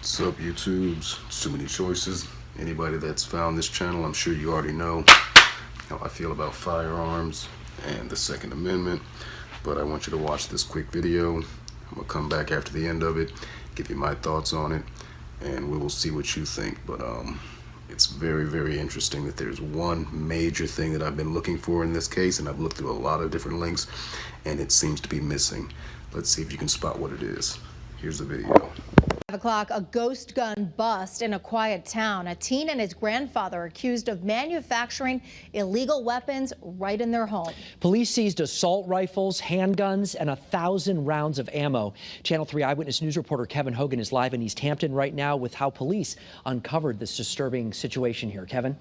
What's up, YouTubes? It's too many choices. Anybody that's found this channel, I'm sure you already know how I feel about firearms and the Second Amendment, but I want you to watch this quick video. I'm gonna come back after the end of it, give you my thoughts on it, and we will see what you think. But it's very, very interesting that there's one major thing that I've been looking for in this case, and I've looked through a lot of different links, and it seems to be missing. Let's see if you can spot what it is. Here's the video. 5 o'clock, a ghost gun bust in a quiet town. A teen and his grandfather accused of manufacturing illegal weapons right in their home. Police seized assault rifles, handguns, and 1,000 rounds of ammo. Channel 3 Eyewitness News reporter Kevin Hogan is live in East Hampton right now with how police uncovered this disturbing situation here. Kevin?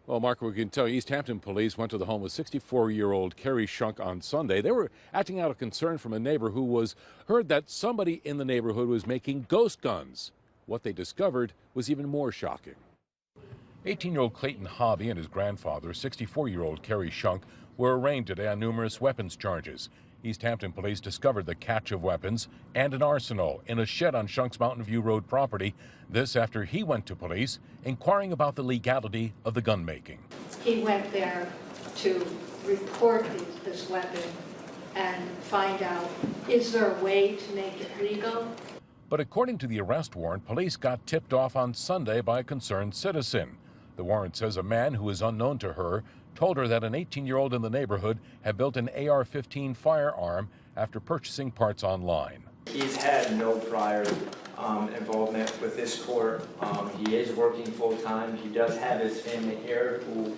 Well, Mark, we can tell you East Hampton police went to the home of 64-year-old Carrie Shunk on Sunday. They were acting out of concern from a neighbor who heard that somebody in the neighborhood was making ghost guns. What they discovered was even more shocking. 18-year-old Clayton Hobby and his grandfather, 64-year-old Carrie Shunk, were arraigned today on numerous weapons charges. East Hampton police discovered the cache of weapons and an arsenal in a shed on Shunk's Mountain View Road property. This after he went to police inquiring about the legality of the gun making. He went there to report this weapon and find out, is there a way to make it legal? But according to the arrest warrant, police got tipped off on Sunday by a concerned citizen. The warrant says a man who is unknown to her told her that an 18-year-old in the neighborhood had built an AR-15 firearm after purchasing parts online. He's had no prior involvement with this court. He is working full-time. He does have his family here who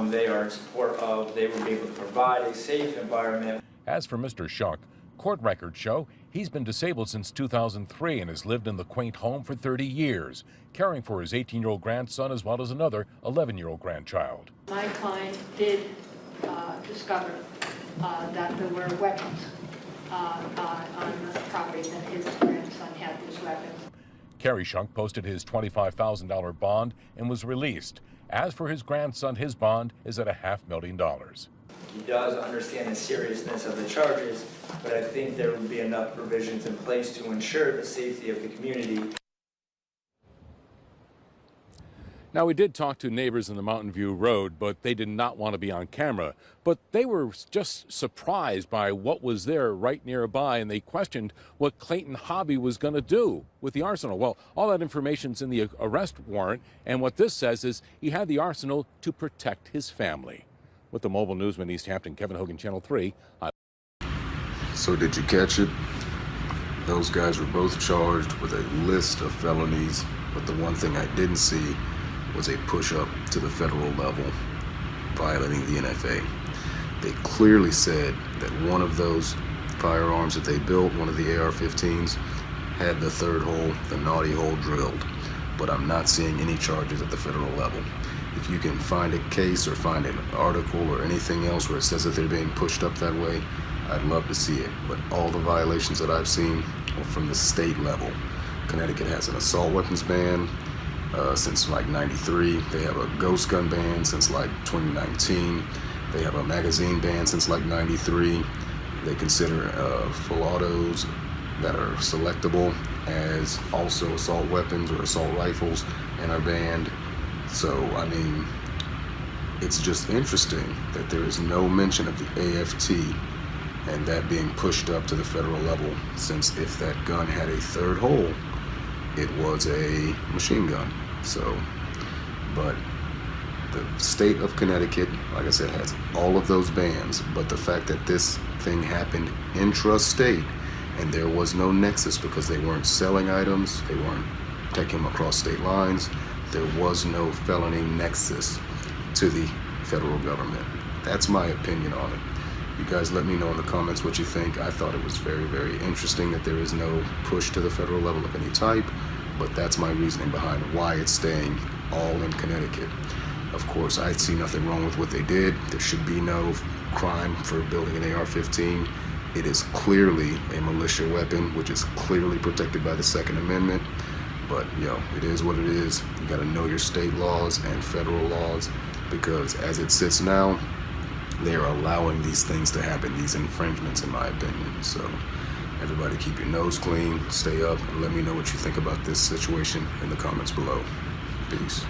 they are in support of. They will be able to provide a safe environment. As for Mr. Shunk, court records show he's been disabled since 2003 and has lived in the quaint home for 30 years, caring for his 18-year-old grandson as well as another 11-year-old grandchild. My client did discover that there were weapons on the property, that his grandson had these weapons. Carrie Shunk posted his $25,000 bond and was released. As for his grandson, his bond is at $500,000. He does understand the seriousness of the charges, but I think there will be enough provisions in place to ensure the safety of the community. Now, we did talk to neighbors in the Mountain View Road, but they did not want to be on camera. But they were just surprised by what was there right nearby, and they questioned what Clayton Hobby was going to do with the arsenal. Well, all that information's in the arrest warrant, and what this says is he had the arsenal to protect his family. With the mobile newsman East Hampton, Kevin Hogan, Channel 3. So did you catch it? Those guys were both charged with a list of felonies, but the one thing I didn't see was a push-up to the federal level, violating the NFA. They clearly said that one of those firearms that they built, one of the AR-15's, had the third hole, the naughty hole, drilled, but I'm not seeing any charges at the federal level. If you can find a case or find an article or anything else where it says that they're being pushed up that way, I'd love to see it. But all the violations that I've seen are from the state level. Connecticut has an assault weapons ban since like '93. They have a ghost gun ban since like 2019. They have a magazine ban since like '93. They consider full autos that are selectable as also assault weapons or assault rifles and are banned. So, I mean, it's just interesting that there is no mention of the AFT and that being pushed up to the federal level, since if that gun had a third hole, it was a machine gun. So, but the state of Connecticut, like I said, has all of those bans, but the fact that this thing happened intra-state and there was no nexus because they weren't selling items, they weren't taking them across state lines, there was no felony nexus to the federal government. That's my opinion on it. You guys let me know in the comments what you think. I thought it was very, very interesting that there is no push to the federal level of any type, but that's my reasoning behind why it's staying all in Connecticut. Of course, I see nothing wrong with what they did. There should be no crime for building an AR-15. It is clearly a militia weapon, which is clearly protected by the Second Amendment. But, it is what it is. You got to know your state laws and federal laws, because as it sits now, they are allowing these things to happen, these infringements, in my opinion. So Everybody keep your nose clean, stay up, and let me know what you think about this situation in the comments below. Peace.